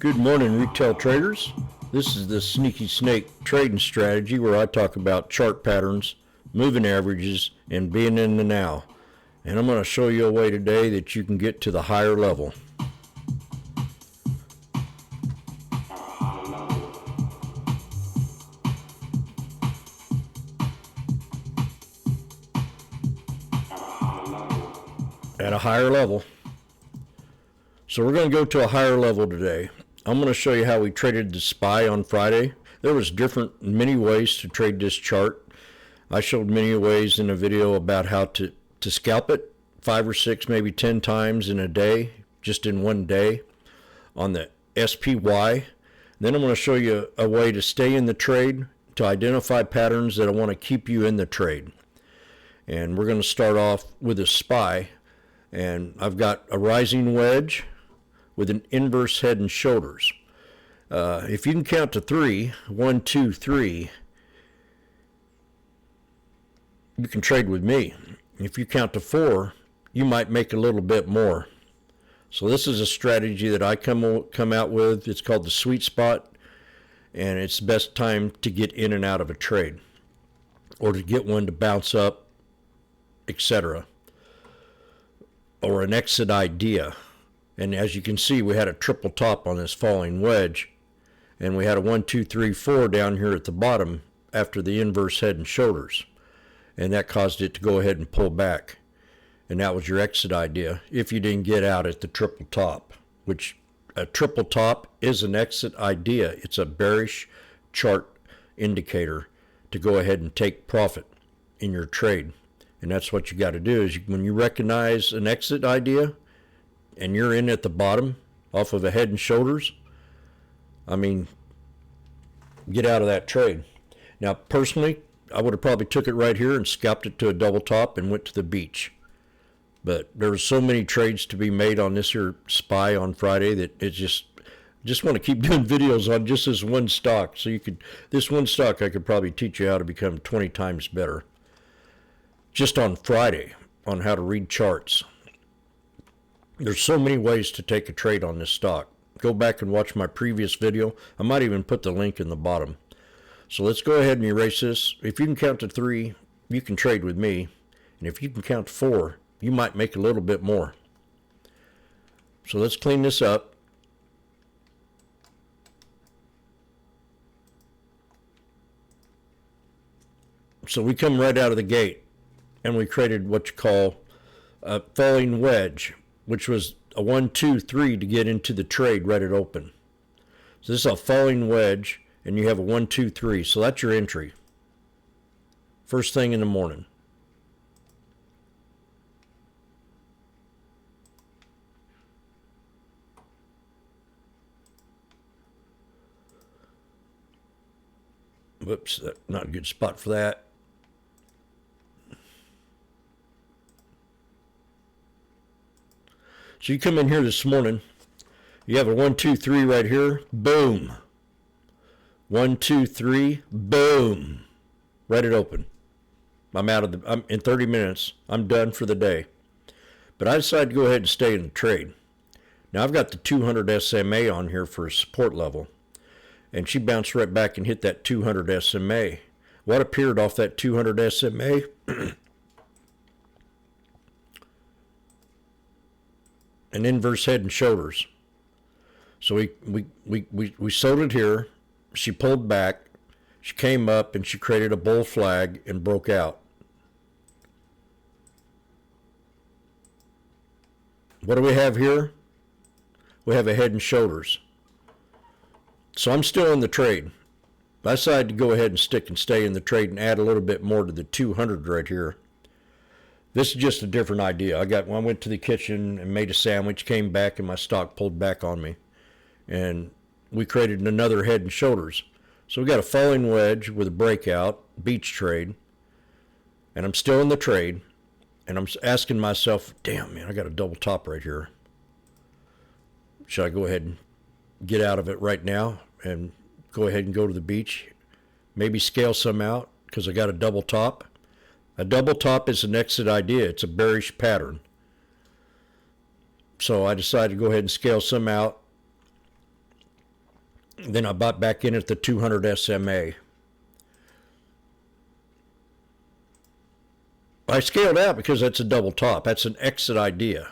Good morning, retail traders. This is the Sneaky Snake trading strategy where I talk about chart patterns, moving averages, and being in the now. And I'm going to show you a way today that you can get to the higher level. At a higher level. So we're going to go to a higher level today. I'm going to show you how we traded the SPY on Friday. There was many ways to trade this chart. I showed many ways in a video about how to scalp it 5 or 6, maybe 10 times in a day, just in one day on the SPY. Then I'm going to show you a way to stay in the trade, to identify patterns that I want to keep you in the trade. And we're going to start off with a SPY. And I've got a rising wedge with an inverse head and shoulders. If you can count to 3, 1, 2, 3, you can trade with me. If you count to 4, you might make a little bit more. So this is a strategy that I come out with. It's called the sweet spot, and it's the best time to get in and out of a trade, or to get one to bounce up, etc., or an exit idea. And as you can see, we had a triple top on this falling wedge, and we had a 1, 2, 3, 4 down here at the bottom after the inverse head and shoulders, and that caused it to go ahead and pull back. And that was your exit idea if you didn't get out at the triple top, which a triple top is an exit idea. It's a bearish chart indicator to go ahead and take profit in your trade. And that's what you got to do, is when you recognize an exit idea and you're in at the bottom off of a head and shoulders, get out of that trade. Now, personally, I would have probably took it right here and scalped it to a double top and went to the beach. But there were so many trades to be made on this here SPY on Friday that it just want to keep doing videos on just this one stock. So this one stock, I could probably teach you how to become 20 times better. Just on Friday, on how to read charts. There's so many ways to take a trade on this stock. Go back and watch my previous video. I might even put the link in the bottom. So let's go ahead and erase this. If you can count to 3, you can trade with me. And if you can count to 4, you might make a little bit more. So let's clean this up. So we come right out of the gate, and we created what you call a falling wedge, which was a 1, 2, 3 to get into the trade right at open. So this is a falling wedge, and you have a 1, 2, 3. So that's your entry. First thing in the morning. Whoops, that's not a good spot for that. So you come in here this morning, you have a 1, 2, 3 right here, boom. 1, 2, 3, boom. Right at open. I'm in 30 minutes, I'm done for the day. But I decided to go ahead and stay in the trade. Now I've got the 200 SMA on here for a support level, and she bounced right back and hit that 200 SMA. What appeared off that 200 SMA? An inverse head and shoulders. So we sold it here. She pulled back. She came up and she created a bull flag and broke out. What do we have here? We have a head and shoulders. So I'm still in the trade. I decided to go ahead and stay in the trade and add a little bit more to the 200 right here. This is just a different idea. I went to the kitchen and made a sandwich, came back, and my stock pulled back on me. And we created another head and shoulders. So we got a falling wedge with a breakout, beach trade. And I'm still in the trade. And I'm asking myself, damn, man, I got a double top right here. Should I go ahead and get out of it right now and go ahead and go to the beach? Maybe scale some out because I got a double top. A double top is an exit idea. It's a bearish pattern. So I decided to go ahead and scale some out Then I bought back in at the 200 SMA. I scaled out because that's a double top. That's an exit idea.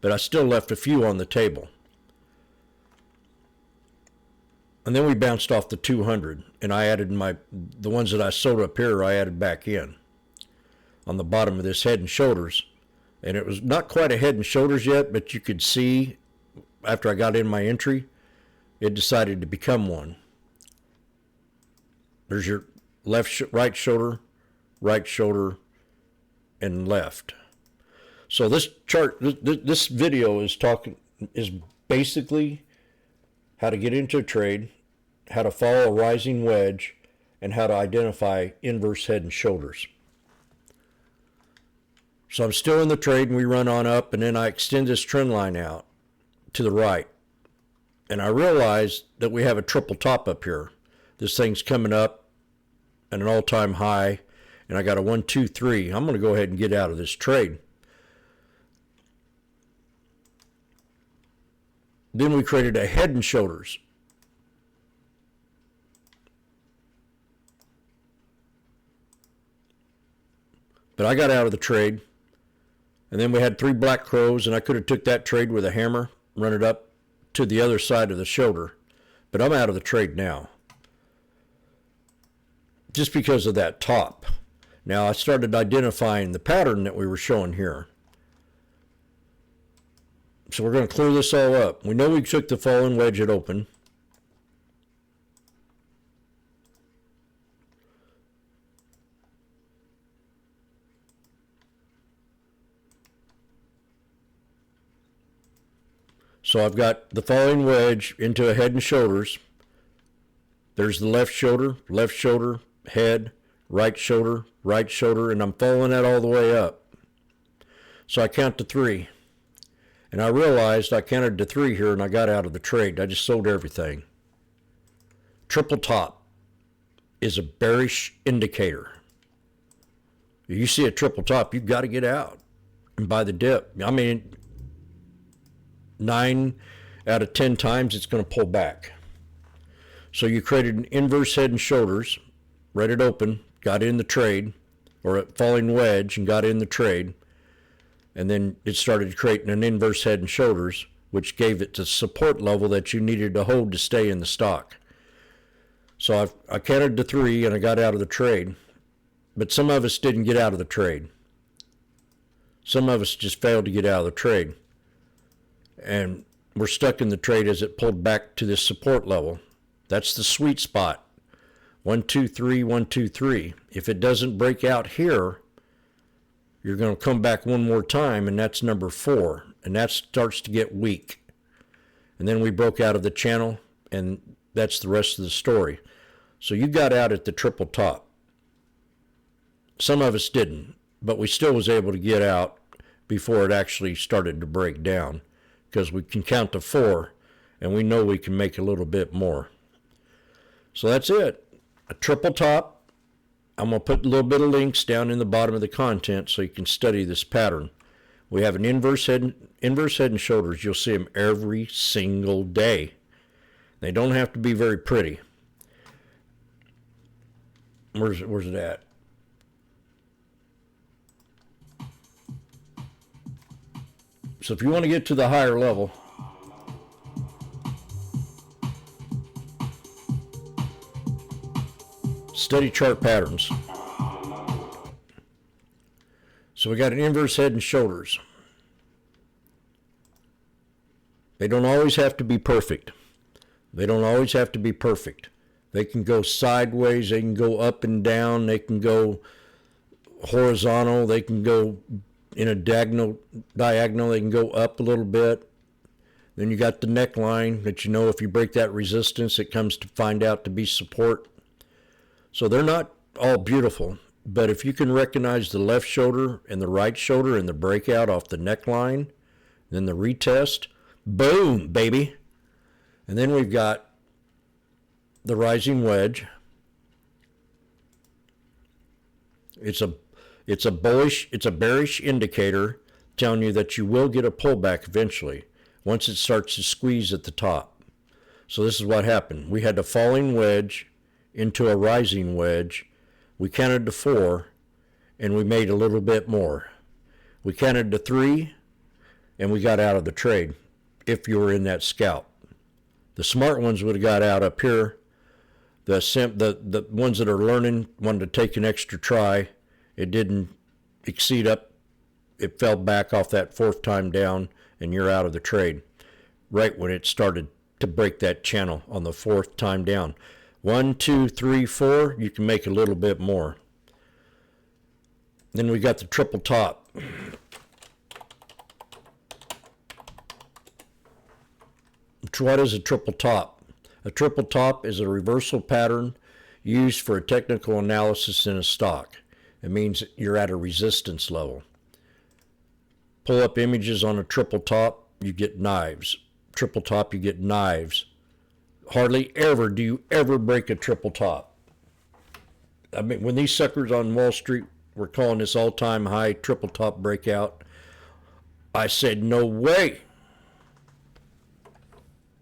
But I still left a few on the table. And then we bounced off the 200, and I added the ones that I sold up here, I added back in on the bottom of this head and shoulders. And it was not quite a head and shoulders yet, but you could see after I got in my entry, it decided to become one. There's your right shoulder, and left. So this chart, this video is basically how to get into a trade, how to follow a rising wedge, and how to identify inverse head and shoulders. So I'm still in the trade, and we run on up, and then I extend this trend line out to the right. And I realize that we have a triple top up here. This thing's coming up at an all-time high, and I got a 1, 2, 3. I'm going to go ahead and get out of this trade. Then we created a head and shoulders. But I got out of the trade. And then we had 3 black crows, and I could have took that trade with a hammer, run it up to the other side of the shoulder. But I'm out of the trade now. Just because of that top. Now I started identifying the pattern that we were showing here. So we're going to clear this all up. We know we took the falling wedge at open. So I've got the falling wedge into a head and shoulders. There's the left shoulder, head, right shoulder, and I'm following that all the way up. So I count to 3. And I realized I counted to 3 here, and I got out of the trade. I just sold everything. Triple top is a bearish indicator. If you see a triple top, you've got to get out and buy the dip. I mean, 9 out of 10 times it's going to pull back. So you created an inverse head and shoulders, read it open, got in the trade, or a falling wedge and got in the trade, and then it started creating an inverse head and shoulders, which gave it the support level that you needed to hold to stay in the stock. So I counted to 3 and I got out of the trade, but some of us didn't get out of the trade. Some of us just failed to get out of the trade. And we're stuck in the trade as it pulled back to this support level. That's the sweet spot. 1, 2, 3, 1, 2, 3. If it doesn't break out here, you're going to come back one more time, and that's number 4. And that starts to get weak. And then we broke out of the channel, and that's the rest of the story. So you got out at the triple top. Some of us didn't, but we still was able to get out before it actually started to break down, because we can count to 4, and we know we can make a little bit more. So that's it. A triple top. I'm going to put a little bit of links down in the bottom of the content so you can study this pattern. We have an inverse head and shoulders. You'll see them every single day. They don't have to be very pretty. Where's it at? So if you want to get to the higher level, study chart patterns. So we got an inverse head and shoulders. They don't always have to be perfect. They can go sideways, they can go up and down, they can go horizontal, they can go in a diagonal, they can go up a little bit. Then you got the neckline that you know if you break that resistance, it comes to find out to be support. So they're not all beautiful, but if you can recognize the left shoulder and the right shoulder and the breakout off the neckline, then the retest, boom, baby. And then we've got the rising wedge. It's a bearish indicator telling you that you will get a pullback eventually once it starts to squeeze at the top. So this is what happened. We had a falling wedge into a rising wedge. We counted to 4, and we made a little bit more. We counted to 3, and we got out of the trade if you were in that scalp. The smart ones would have got out up here. The ones that are learning wanted to take an extra try. It didn't exceed up. It fell back off that 4th time down, and you're out of the trade right when it started to break that channel on the 4th time down. 1, 2, 3, 4, you can make a little bit more. Then we got the triple top. What is a triple top? A triple top is a reversal pattern used for a technical analysis in a stock. It means you're at a resistance level. Pull up images on a triple top, you get knives. Triple top, you get knives. Hardly ever do you ever break a triple top. I mean, when these suckers on Wall Street were calling this all-time high triple top breakout, I said, no way.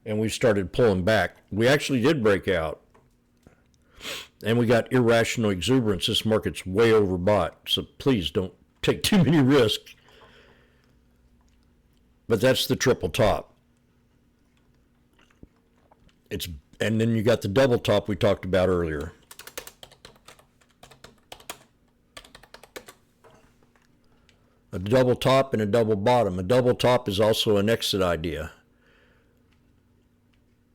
And we started pulling back. We actually did break out. And we got irrational exuberance. This market's way overbought, so please don't take too many risks. But that's the triple top. And then you got the double top we talked about earlier. A double top and a double bottom. A double top is also an exit idea.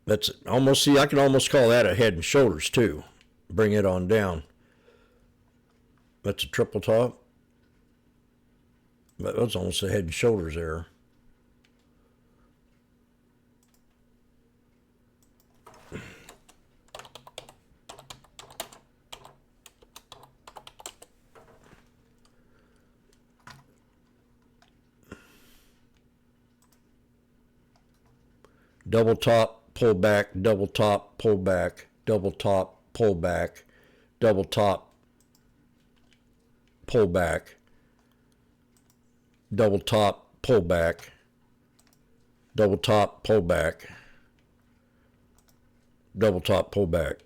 That's almost, see, I can almost call that a head and shoulders too. Bring it on down. That's a triple top. That was almost a head and shoulders there. Double top, pull back, double top, pull back, double top, pull back, double top, pull back, double top, pull back, double top, pull back, double top, pull back.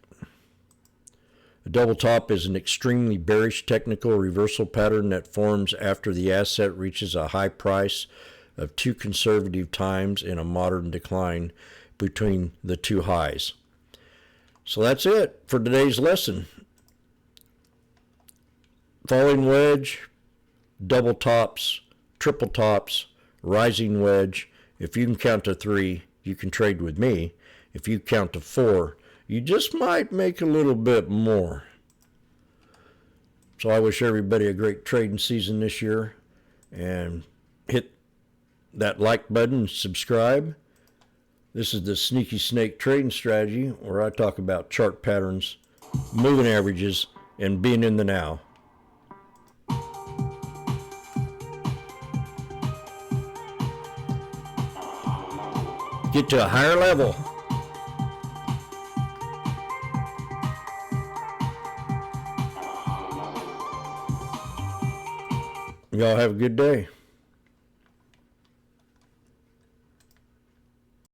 A double top is an extremely bearish technical reversal pattern that forms after the asset reaches a high price of 2 conservative times in a modern decline between the 2 highs. So that's it for today's lesson. Falling wedge, double tops, triple tops, rising wedge. If you can count to 3, you can trade with me. If you count to 4, you just might make a little bit more. So I wish everybody a great trading season this year, and hit that like button and subscribe. This is the Sneaky Snake Trading Strategy, where I talk about chart patterns, moving averages, and being in the now. Get to a higher level. Y'all have a good day.